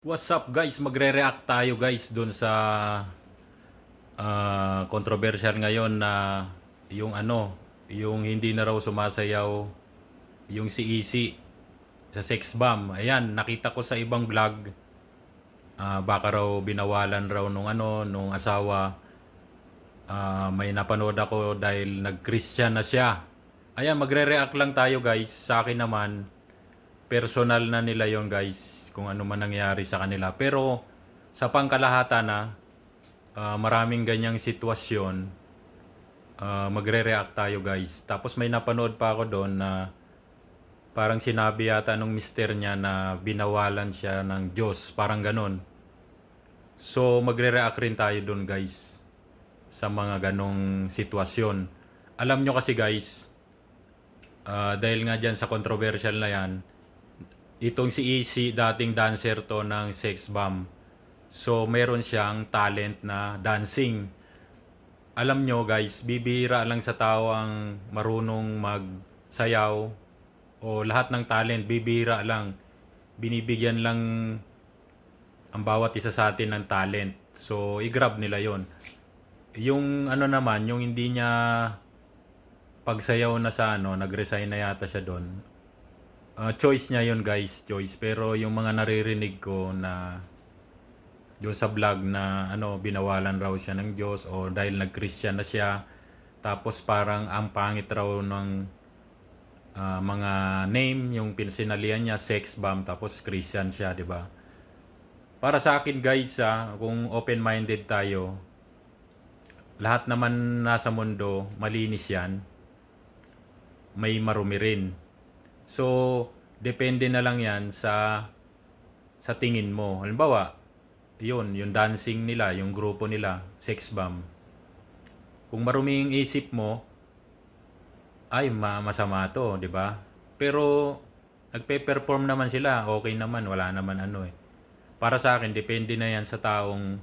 What's up guys? Magre-react tayo guys dun sa controversial ngayon na yung yung hindi na raw sumasayaw yung si Easy sa sex bomb. Ayan, nakita ko sa ibang vlog, baka raw binawalan raw nung asawa. May napanood ako dahil nag-Christian na siya. Ayan, magre-react lang tayo guys. Sa akin naman, personal na nila yon guys, kung ano man nangyari sa kanila. Pero sa pangkalahatan na maraming ganyang sitwasyon, magre-react tayo guys. Tapos may napanood pa ako doon na parang sinabi yata nung mister niya na binawalan siya ng Diyos, parang ganon. So magre-react rin tayo doon guys sa mga ganong sitwasyon. Alam nyo kasi guys, dahil nga dyan sa controversial na yan, itong si Easy, dating dancer to ng sex bomb. So meron siyang talent na dancing. Alam nyo guys, bibihira lang sa tao ang marunong magsayaw o lahat ng talent, bibihira lang. Binibigyan lang ang bawat isa sa atin ng talent. So, i-grab nila yon. Yung naman, yung hindi niya pagsayaw na sa nag-resign na yata siya doon. Choice niya yon guys, choice. Pero yung mga naririnig ko na doon sa vlog na binawalan raw siya ng Diyos o dahil nag-Christian na siya, tapos parang ang pangit raw ng mga name yung pinsinalihan niya, sex bomb, tapos Christian siya, di ba? Para sa akin guys, kung open-minded tayo, lahat naman nasa mundo malinis yan, may marumi rin. So depende na lang yan sa tingin mo. Halimbawa, yung dancing nila, yung grupo nila, sex bomb. Kung marumi yung isip mo, ay masama to, di ba? Pero nagpe-perform naman sila, okay naman, wala naman eh. Para sa akin, depende na yan sa taong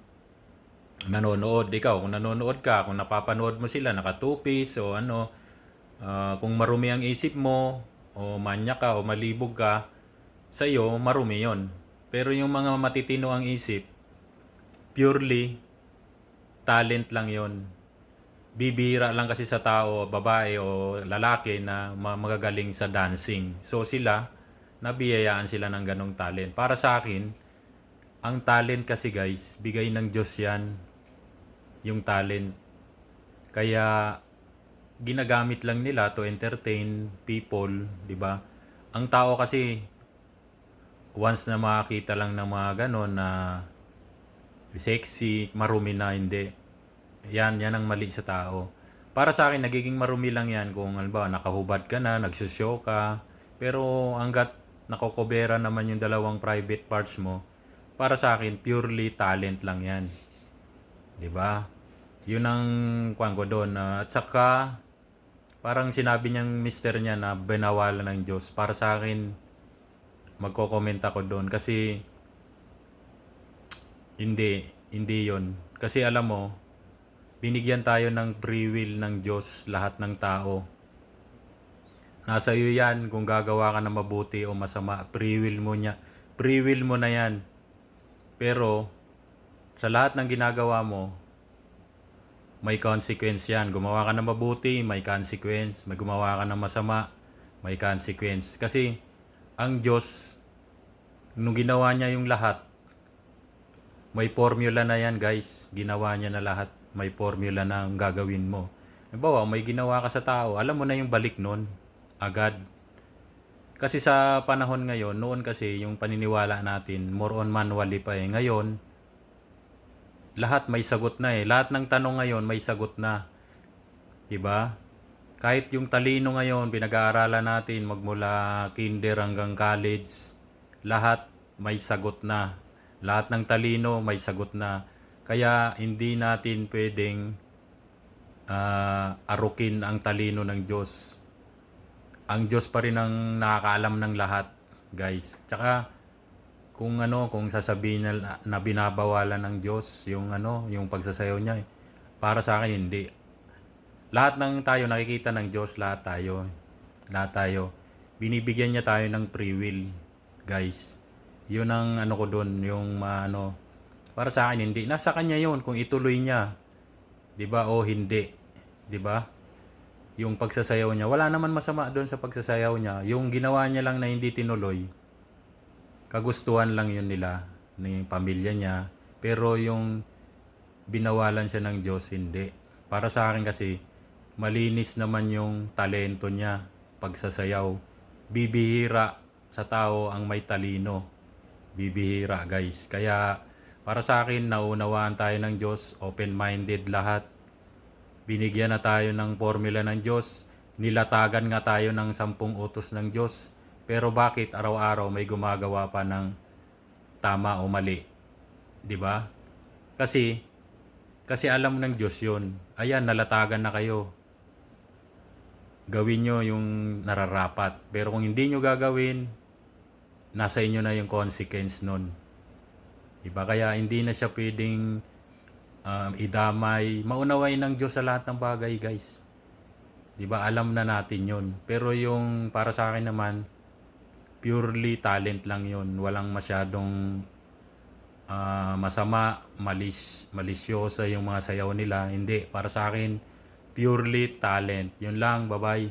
nanonood. Ikaw, kung nanonood ka, kung napapanood mo sila, naka two-piece o kung marumi ang isip mo, o manya ka, o malibog ka, sa iyo, marumi yon. Pero yung mga matitino ang isip, purely talent lang yon. Bibira lang kasi sa tao, babae o lalaki na magagaling sa dancing. So sila, nabiyayaan sila ng ganong talent. Para sa akin, ang talent kasi guys, bigay ng Diyos yan, yung talent. Kaya ginagamit lang nila to entertain people, di ba? Ang tao kasi, once na makakita lang ng mga ganon na sexy, marumi na, hindi. Yan ang mali sa tao. Para sa akin, nagiging marumi lang yan kung halimbawa nakahubad ka na, nagsushow ka. Pero hanggat nakokobera naman yung dalawang private parts mo, para sa akin, purely talent lang yan. 'Di ba? Yun ang kuwan ko doon. At saka, parang sinabi niyang mister niya na binawalan ng Diyos. Para sa akin, magko-comment ako doon. Kasi, hindi yon. Kasi alam mo, binigyan tayo ng free will ng Diyos, lahat ng tao. Nasa iyo yan kung gagawa ka na mabuti o masama. Free will mo niya. Free will mo na yan. Pero, sa lahat ng ginagawa mo, may consequence yan. Gumawa ka ng mabuti, may consequence. May gumawa ka ng masama, may consequence. Kasi, ang Diyos, nung ginawa niya yung lahat, may formula na yan guys. Ginawa niya na lahat. May formula na ang gagawin mo. Halimbawa, may ginawa ka sa tao, alam mo na yung balik nun. Agad. Kasi sa panahon ngayon, noon kasi yung paniniwala natin, more on manually pa eh. Ngayon, lahat may sagot na eh. Lahat ng tanong ngayon may sagot na. 'Di ba? Kahit yung talino ngayon, pinag-aaralan natin magmula kinder hanggang college, lahat may sagot na. Lahat ng talino may sagot na. Kaya hindi natin pwedeng arukin ang talino ng Diyos. Ang Diyos pa rin ang nakakaalam ng lahat, guys. Tsaka kung sasabihin na binabawalan ng Diyos yung pagsasayaw niya, para sa akin hindi. Lahat ng tayo nakikita ng Diyos, lahat tayo. Lahat tayo. Binibigyan niya tayo ng free will, guys. Yun ang ano ko doon, yung ano, para sa akin hindi. Nasa kanya yun kung ituloy niya, 'di ba? O hindi, 'di ba? Yung pagsasayaw niya, wala naman masama doon sa pagsasayaw niya. Yung ginawa niya lang na hindi tinuloy, kagustuhan lang yun nila ni pamilya niya. Pero yung binawalan siya ng Diyos, hindi. Para sa akin kasi, malinis naman yung talento niya, pagsasayaw. Bibihira sa tao ang may talino. Bibihira, guys. Kaya, para sa akin, naunawaan tayo ng Diyos, open-minded lahat. Binigyan na tayo ng formula ng Diyos. Nilatagan nga tayo ng 10 utos ng Diyos. Pero bakit araw-araw may gumagawa pa ng tama o mali? 'Di ba? Kasi kasi alam ng Diyos 'yun. Ayan, nalatagan na kayo. Gawin nyo yung nararapat. Pero kung hindi nyo gagawin, nasa inyo na yung consequence nun. 'Di ba? Kaya hindi na siya pwedeng idamay. Maunawain ng Diyos sa lahat ng bagay, guys. 'Di ba? Alam na natin 'yun. Pero yung para sa akin naman, purely talent lang 'yun. Walang masyadong masama, malisyosa yung mga sayaw nila. Hindi, para sa akin, purely talent. Yun lang, bye-bye.